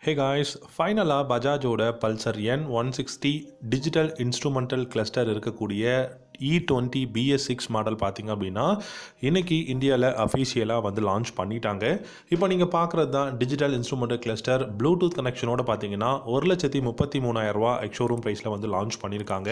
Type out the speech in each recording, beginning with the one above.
ஹே guys, ஃபைனலாக பஜாஜோட Pulsar N160 digital instrumental cluster இருக்கக்கூடிய E20 BS6 மாடல் பார்த்திங்க அப்படின்னா இன்றைக்கி இந்தியாவில் அஃபீஷியலாக வந்து லான்ச் பண்ணிட்டாங்க. இப்போ நீங்கள் பார்க்குறது தான் டிஜிட்டல் இன்ஸ்ட்ருமெண்டல் கிளஸ்டர் ப்ளூடூத் கனெக்ஷனோட பார்த்தீங்கன்னா 1,33,000 எக்ஷோரூம் ப்ரைஸில் வந்து லான்ச் பண்ணியிருக்காங்க.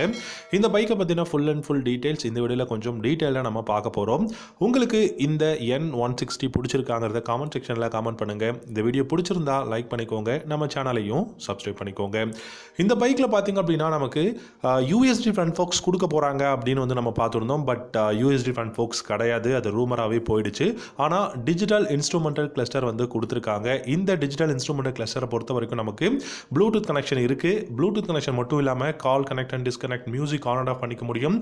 இந்த பைக்கை பற்றின ஃபுல் அண்ட் ஃபுல் டீட்டெயில்ஸ் இந்த வீடியோவில் கொஞ்சம் டீட்டெயிலாக நம்ம பார்க்க போகிறோம். உங்களுக்கு இந்த N160 பிடிச்சிருக்காங்கிறத காமெண்ட் செக்ஷனில் காமெண்ட் பண்ணுங்கள். இந்த வீடியோ பிடிச்சிருந்தா லைக் பண்ணிக்கோங்க, நம்ம சேனலையும் சப்ஸ்கிரைப் பண்ணிக்கோங்க. இந்த பைக்கில் பார்த்திங்க அப்படின்னா நமக்கு USD ஃப்ரண்ட் ஃபோக்ஸ் கொடுக்க போகிறாங்க அப்படின்னு வந்து நம்ம பார்த்துருந்தோம். பட் USD ஃப்ரண்ட் ஃபோக்ஸ் கிடையாது, அது ரூமராகவே போயிடுச்சு. ஆனால் டிஜிட்டல் இன்ஸ்ட்ருமெண்டல் கிளஸ்டர் வந்து கொடுத்துருக்காங்க. இந்த டிஜிட்டல் இன்ஸ்ட்ருமெண்டல் கிளஸ்டரை பொறுத்த வரைக்கும் நமக்கு ப்ளூடூத் கனெக்ஷன் இருக்குது. ப்ளூடூத் கனெக்ஷன் மட்டும் இல்லாமல் call connect and disconnect, music on and half பண்ணிக்க முடியும்.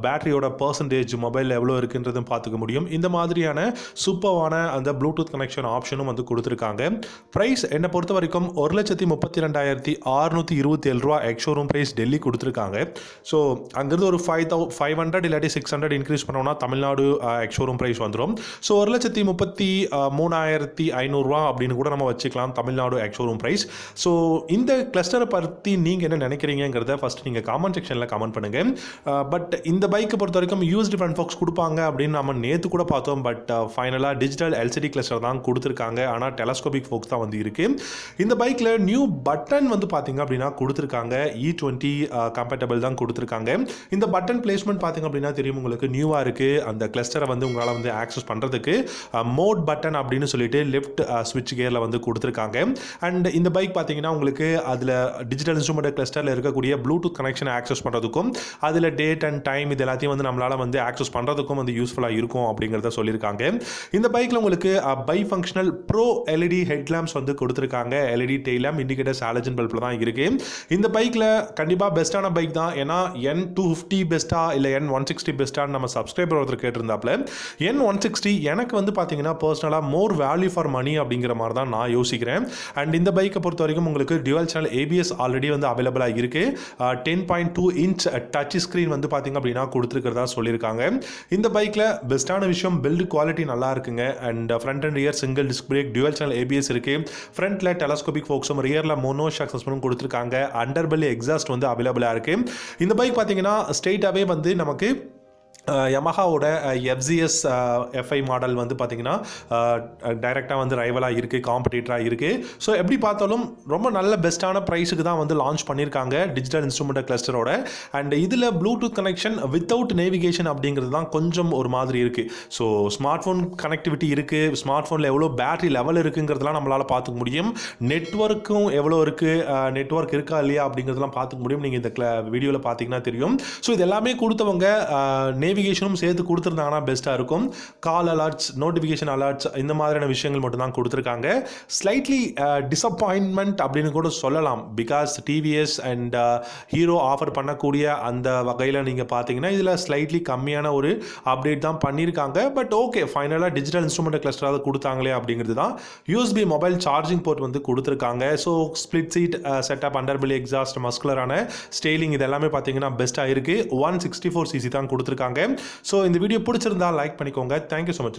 பேட்டரியோட பர்சன்டேஜ் மொபைலில் எவ்வளோ இருக்குன்றதும் பார்த்துக்க முடியும். இந்த மாதிரியான சூப்பரான அந்த ப்ளூடூத் கனெக்ஷன் ஆப்ஷனும் வந்து கொடுத்துருக்காங்க. ப்ரைஸ் என்னை பொறுத்த வரைக்கும் 1,32,627 எக்ஷோரூம் ப்ரைஸ் டெல்லி கொடுத்துருக்காங்க. ஸோ அங்கிருந்து ஒரு 500 இல்லாட்டி 600 இன்க்ரீஸ் பண்ணோம்னா தமிழ்நாடு எக்ஷோரூம் ப்ரைஸ் வந்துடும். ஸோ 1,33,500 அப்படின்னு கூட நம்ம வச்சுக்கலாம் தமிழ்நாடு எக்ஷோரூம் ப்ரைஸ். ஸோ இந்த கிளஸ்டரை பற்றி நீங்கள் என்ன நினைக்கிறீங்கிறத ஃபஸ்ட் நீங்கள் காமெண்ட் செக்ஷனில் கமெண்ட் பண்ணுங்கள். பட் இந்த பைக்கை பொறுத்த வரைக்கும் USD ஃப்ரண்ட் ஃபோக்ஸ் கொடுப்பாங்க அப்படின்னு நம்ம நேற்று கூட பார்த்தோம். பட் ஃபைனலாக டிஜிட்டல் LCD கிளஸ்டர் தான் கொடுத்துருக்காங்க. ஆனால் டெலஸ்கோபிக் ஃபோக்ஸ் தான் வந்து இருக்குது. இந்த பைக்கில் நியூ பட்டன் வந்து பார்த்தீங்க அப்படின்னா கொடுத்துருக்காங்க. E20 கம்பேட்டபிள் தான் கொடுத்துருக்காங்க. இந்த பட்டன் பிளேஸ்மெண்ட் பார்த்தீங்க அப்படின்னா தெரியும் உங்களுக்கு, நியூவாக இருக்குது. அந்த கிளஸ்டரை வந்து உங்களால் வந்து ஆக்சஸ் பண்ணுறதுக்கு மோட் பட்டன் அப்படின்னு சொல்லிட்டு லெஃப்ட் ஸ்விட்ச் கியரில் வந்து கொடுத்துருக்காங்க. அண்ட் இந்த பைக் பார்த்தீங்கன்னா உங்களுக்கு அதில் டிஜிட்டல் இன்ஸ்ட்ருமெண்டல் கிளஸ்டரில் இருக்கக்கூடிய ப்ளூடூத் கனெக்ஷனை ஆக்சஸ் பண்ணுறதுக்கும் அதில் டேட் அண்ட் டைம் இது எல்லாத்தையும் வந்து நம்மளால் வந்து ஆக்சஸ் பண்ணுறதுக்கும் வந்து யூஸ்ஃபுல்லாக இருக்கும் அப்படிங்கிறத சொல்லியிருக்காங்க. இந்த பைக்கில் உங்களுக்கு bi functional pro LED headlamps வந்து கொடுத்துருக்காங்க. LED tail lamp, indicators, halogen பல்பில் தான் இருக்குது. இந்த பைக்கில் கண்டிப்பாக பெஸ்ட்டான பைக் தான். ஏன்னா N250 பெஸ்ட்டா இல்லை N160 பெஸ்ட்டான்னு நம்ம சப்ஸ்கிரைபர் ஒருத்தர் கேட்டிருந்தாப்புல. N160 எனக்கு வந்து பார்த்தீங்கன்னா பர்சனலாக மோர் வேல்யூ ஃபார் மணி அப்படிங்கிற மாதிரி தான் நான் யோசிக்கிறேன். அண்ட் இந்த பைக்கை பொறுத்த வரைக்கும் உங்களுக்கு டியூவல் சேனல் ABS ஆல்ரெடி வந்து அவைலபிளாக இருக்குது. 10.2 இன்ச் டச் ஸ்க்ரீன் வந்து பார்த்தீங்க அப்படின்னா கொடுத்துருக்கிறதா சொல்லியிருக்காங்க. இந்த பைக்கில் பெஸ்ட்டான விஷயம் பில்டு குவாலிட்டி நல்லா இருக்குங்க. And front and rear single disc brake, dual channel ABS இருக்குது. ஃப்ரண்ட்டில் டெலஸ்கோபிக் ஃபோக்ஸும், ரியரில் மோனோ ஷாக் சஸ்பென்ஷனும் கொடுத்துருக்காங்க. அண்டர் பெல்லி எக்ஸாஸ்ட் வந்து அவைலபிளாக இருக்குது. இந்த பைக் பார்த்தீங்கன்னா ஸ்ட்ரெயிட்டாகவே வந்து நமக்கு யமஹாவோட FZS FI மாடல் வந்து பார்த்திங்கன்னா டைரெக்டாக வந்து ரைவலாக இருக்குது, காம்படிட்டராக இருக்குது. ஸோ எப்படி பார்த்தாலும் ரொம்ப நல்ல பெஸ்ட்டான ப்ரைஸுக்கு தான் வந்து லான்ச் பண்ணியிருக்காங்க டிஜிட்டல் இன்ஸ்ட்ருமெண்டல் கிளஸ்டரோட. அண்ட் இதில் ப்ளூடூத் கனெக்ஷன் வித்தவுட் நேவிகேஷன் அப்படிங்கிறது தான் கொஞ்சம் ஒரு மாதிரி இருக்குது. ஸோ ஸ்மார்ட் ஃபோன் கனெக்டிவிட்டி இருக்குது, ஸ்மார்ட் ஃபோனில் எவ்வளோ பேட்டரி லெவல் இருக்குங்கிறதுலாம் நம்மளால் பார்த்துக்க முடியும். நெட்ஒர்க்கும் எவ்வளோ இருக்குது, நெட்ஒர்க் இருக்கா இல்லையா அப்படிங்கிறதுலாம் பார்த்துக்க முடியும். நீங்கள் இந்த வீடியோவில் பார்த்தீங்கன்னா தெரியும். ஸோ இது எல்லாமே கொடுத்தவங்க நேவிகேஷனும் சேர்த்து கொடுத்துருந்தாங்கன்னா பெஸ்ட்டாக இருக்கும். கால் அலர்ட்ஸ், நோட்டிஃபிகேஷன் அலர்ட்ஸ், இந்த மாதிரியான விஷயங்கள் மட்டும் தான் கொடுத்துருக்காங்க. ஸ்லைட்லி டிசப்பாயின்மெண்ட் அப்படின்னு கூட சொல்லலாம். Because TVS and hero offer பண்ணக்கூடிய அந்த வகையில் நீங்கள் பார்த்தீங்கன்னா இதில் ஸ்லைட்லி கம்மியான ஒரு அப்டேட் தான் பண்ணியிருக்காங்க. பட் ஓகே, ஃபைனலாக டிஜிட்டல் இன்ஸ்ட்ருமெண்டல் கிளஸ்டராக கொடுத்தாங்களே அப்படிங்கிறது தான். USB மொபைல் சார்ஜிங் போர்ட் வந்து கொடுத்துருக்காங்க. So split seat setup, under belly exhaust, மஸ்குலரான ஸ்டைலிங், இது எல்லாமே பார்த்தீங்கன்னா பெஸ்ட்டாக இருக்குது. 164cc தான் கொடுத்துருக்காங்க. ஸோ இந்த வீடியோ பிடிச்சிருந்தா லைக் பண்ணிக்கோங்க. Thank you so much.